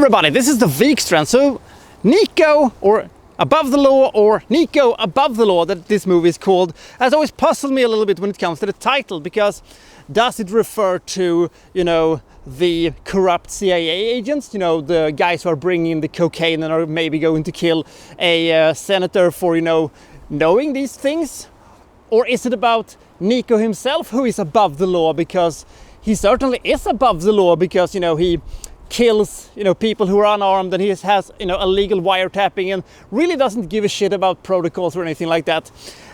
everybody, this is the Wikstrand. So Nico, or Above the Law, or Nico Above the Law, that this movie is called, has always puzzled me a little bit when it comes to the title, because does it refer to, the corrupt CIA agents, the guys who are bringing in the cocaine and are maybe going to kill a senator for, knowing these things? Or is it about Nico himself, who is above the law? Because he certainly is above the law, because, he kills, people who are unarmed, and he has, illegal wiretapping, and really doesn't give a shit about protocols or anything like that.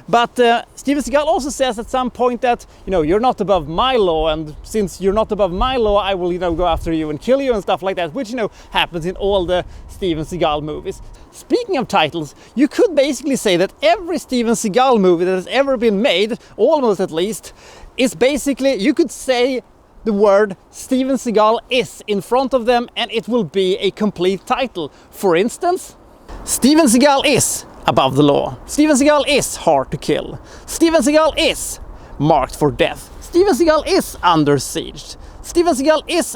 But Steven Seagal also says at some point that, you're not above my law, and since you're not above my law, I will, go after you and kill you and stuff like that, which, happens in all the Steven Seagal movies. Speaking of titles, you could basically say that every Steven Seagal movie that has ever been made, almost at least, is basically, you could say the word Steven Seagal is in front of them, and it will be a complete title. For instance, Steven Seagal is above the law. Steven Seagal is hard to kill. Steven Seagal is marked for death. Steven Seagal is under siege. Steven Seagal is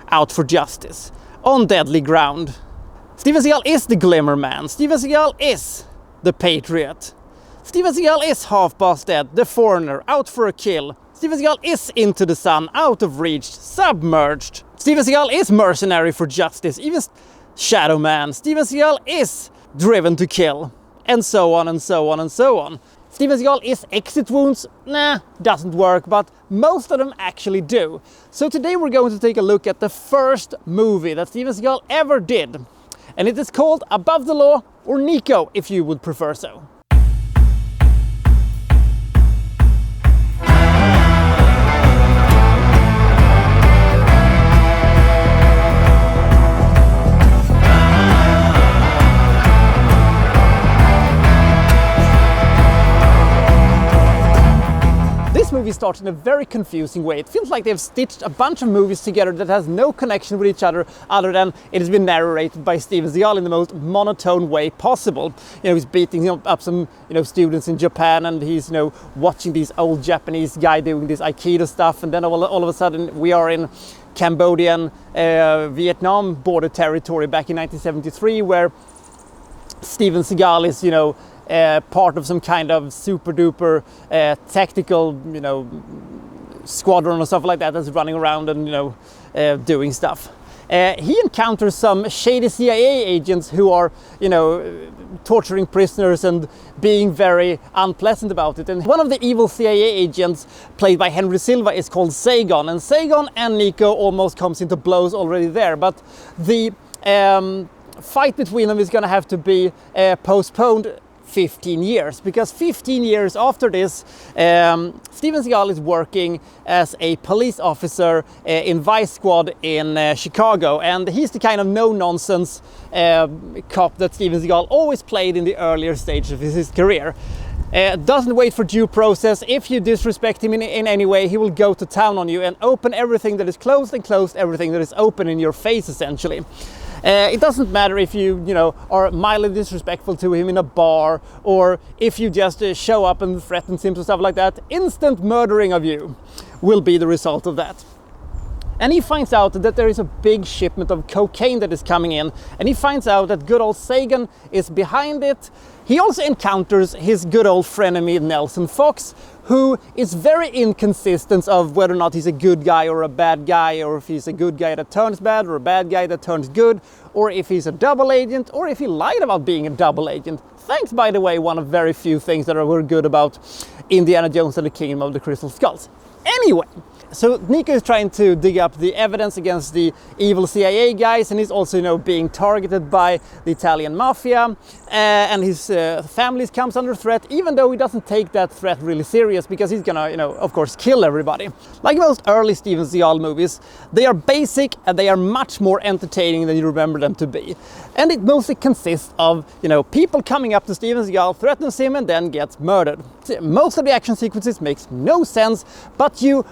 out for justice. On deadly ground. Steven Seagal is the Glimmer Man. Steven Seagal is the Patriot. Steven Seagal is half-past dead, the foreigner, out for a kill. Steven Seagal is into the sun, out of reach, submerged. Steven Seagal is mercenary for justice, even Shadow Man. Steven Seagal is driven to kill. And so on and so on and so on. Steven Seagal is exit wounds? Nah, doesn't work, but most of them actually do. So today we're going to take a look at the first movie that Steven Seagal ever did. And it is called Above the Law, or Nico, if you would prefer so. Movie starts in a very confusing way. It feels like they've stitched a bunch of movies together that has no connection with each other than it has been narrated by Steven Seagal in the most monotone way possible. He's beating up some students in Japan, and he's watching these old Japanese guy doing this Aikido stuff, and then all of a sudden we are in Cambodian Vietnam border territory back in 1973, where Steven Seagal is part of some kind of super duper tactical squadron or stuff like that that's running around and doing stuff. He encounters some shady CIA agents who are torturing prisoners and being very unpleasant about it, and one of the evil CIA agents, played by Henry Silva, is called Saigon, and Saigon and Nico almost comes into blows already there, but the fight between them is going to have to be postponed 15 years, because 15 years after this, Steven Seagal is working as a police officer in Vice Squad in Chicago, and he's the kind of no-nonsense cop that Steven Seagal always played in the earlier stages of his career. Doesn't wait for due process. If you disrespect him in any way, he will go to town on you and open everything that is closed and close everything that is open in your face, essentially. It doesn't matter if you, are mildly disrespectful to him in a bar, or if you just show up and threaten him and stuff like that. Instant murdering of you will be the result of that. And he finds out that there is a big shipment of cocaine that is coming in, and he finds out that good old Sagan is behind it. He also encounters his good old frenemy Nelson Fox, who is very inconsistent of whether or not he's a good guy or a bad guy, or if he's a good guy that turns bad or a bad guy that turns good, or if he's a double agent, or if he lied about being a double agent. Thanks, by the way, one of very few things that are good about Indiana Jones and the Kingdom of the Crystal Skulls. Anyway, so Nico is trying to dig up the evidence against the evil CIA guys, and he's also, being targeted by the Italian mafia, and his family comes under threat, even though he doesn't take that threat really serious, because he's gonna, of course, kill everybody. Like most early Steven Seagal movies, they are basic and they are much more entertaining than you remember them to be. And it mostly consists of, people coming up to Steven Seagal, threatens him, and then gets murdered. Most of the action sequences makes no sense, but you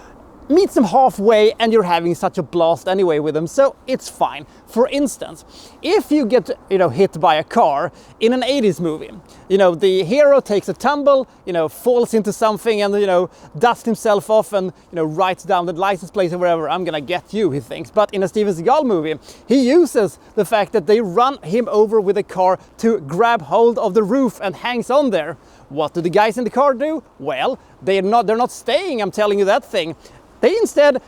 meets them halfway and you're having such a blast anyway with them, so it's fine. For instance, if you get hit by a car in an 80s movie, the hero takes a tumble, falls into something and dusts himself off and writes down the license plate or wherever, I'm gonna get you, he thinks. But in a Steven Seagal movie, he uses the fact that they run him over with a car to grab hold of the roof and hangs on there. What do the guys in the car do? Well, they're not staying, I'm telling you that thing. They instead,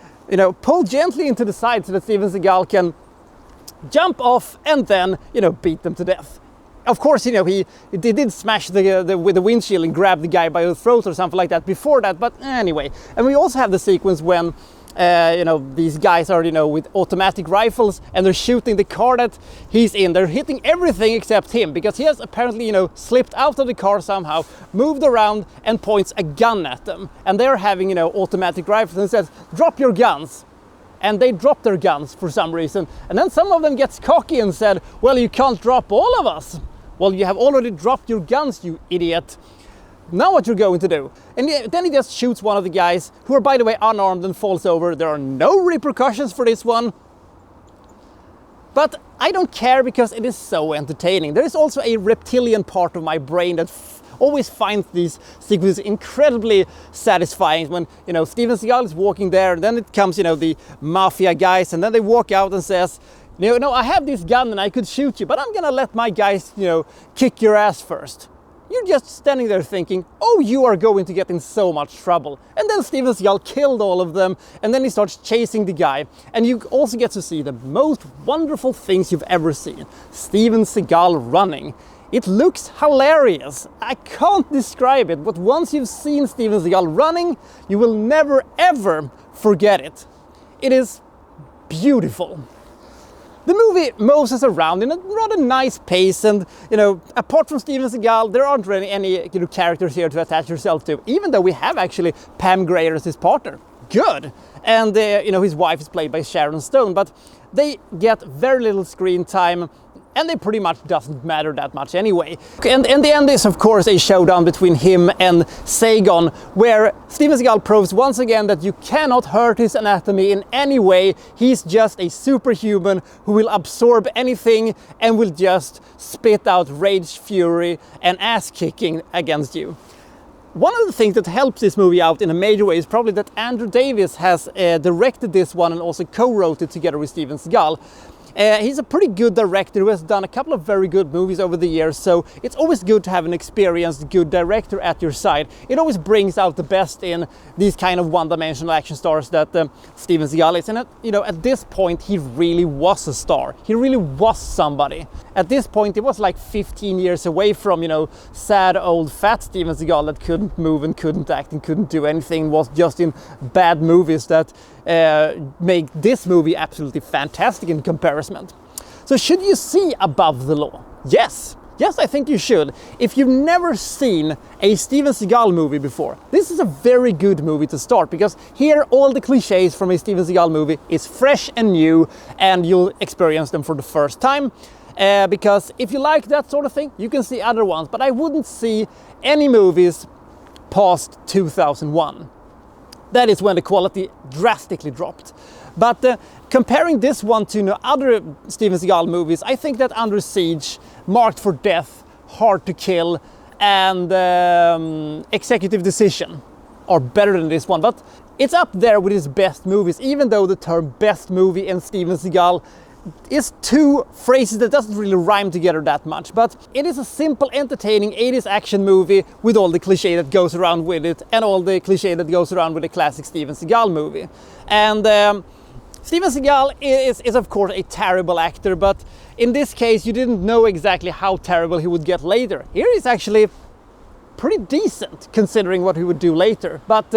pull gently into the side so that Steven Seagal can jump off and then, beat them to death. Of course, he did smash with the windshield and grab the guy by the throat or something like that before that, but anyway. And we also have the sequence when these guys are, with automatic rifles and they're shooting the car that he's in. They're hitting everything except him because he has apparently, slipped out of the car somehow, moved around and points a gun at them. And they're having, automatic rifles and says, drop your guns. And they drop their guns for some reason. And then some of them gets cocky and said, well, you can't drop all of us. Well, you have already dropped your guns, you idiot. Now what you're going to do? And then he just shoots one of the guys, who are, by the way, unarmed and falls over. There are no repercussions for this one. But I don't care because it is so entertaining. There is also a reptilian part of my brain that always finds these sequences incredibly satisfying when, Steven Seagal is walking there, and then it comes, the mafia guys, and then they walk out and says, I have this gun and I could shoot you, but I'm gonna let my guys, kick your ass first. You're just standing there thinking, oh, you are going to get in so much trouble. And then Steven Seagal killed all of them, and then he starts chasing the guy. And you also get to see the most wonderful things you've ever seen. Steven Seagal running. It looks hilarious. I can't describe it, but once you've seen Steven Seagal running, you will never ever forget it. It is beautiful. The movie moves us around in a rather nice pace, and apart from Steven Seagal, there aren't really any characters here to attach yourself to, even though we have actually Pam Grier as his partner. Good! And his wife is played by Sharon Stone, but they get very little screen time, and they pretty much doesn't matter that much anyway. And the end is, of course, a showdown between him and Sagan, where Steven Seagal proves once again that you cannot hurt his anatomy in any way. He's just a superhuman who will absorb anything and will just spit out rage, fury, and ass-kicking against you. One of the things that helps this movie out in a major way is probably that Andrew Davis has directed this one and also co-wrote it together with Steven Seagal. He's a pretty good director who has done a couple of very good movies over the years, so it's always good to have an experienced, good director at your side. It always brings out the best in these kind of one-dimensional action stars that Steven Seagal is. And at this point, he really was a star. He really was somebody. At this point, he was like 15 years away from, sad old fat Steven Seagal that couldn't move and couldn't act and couldn't do anything, was just in bad movies that make this movie absolutely fantastic in comparison. So should you see Above the Law? Yes, I think you should. If you've never seen a Steven Seagal movie before, this is a very good movie to start, because here all the cliches from a Steven Seagal movie is fresh and new, and you'll experience them for the first time. Because if you like that sort of thing, you can see other ones, but I wouldn't see any movies past 2001. That is when the quality drastically dropped. But comparing this one to other Steven Seagal movies, I think that Under Siege, Marked for Death, Hard to Kill, and Executive Decision are better than this one. But it's up there with his best movies, even though the term best movie and Steven Seagal is two phrases that doesn't really rhyme together that much. But it is a simple, entertaining 80s action movie with all the cliche that goes around with it, and all the cliche that goes around with a classic Steven Seagal movie. And Steven Seagal is of course a terrible actor, but in this case you didn't know exactly how terrible he would get later. Here he's actually pretty decent considering what he would do later. But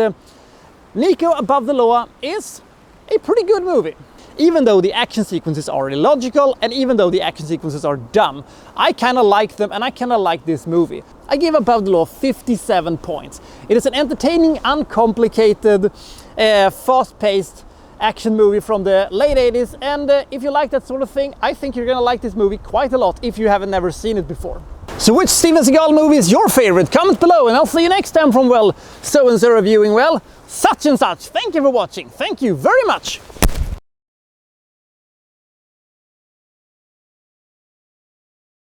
Nico, Above the Law is a pretty good movie. Even though the action sequences are illogical, and even though the action sequences are dumb, I kind of like them, and I kind of like this movie. I give Above the Law 57 points. It is an entertaining, uncomplicated, fast-paced action movie from the late 80s, and if you like that sort of thing, I think you're gonna like this movie quite a lot if you haven't never seen it before. So which Steven Seagal movie is your favorite? Comment below and I'll see you next time from, well, so-and-so reviewing, well, such and such. Thank you for watching. Thank you very much.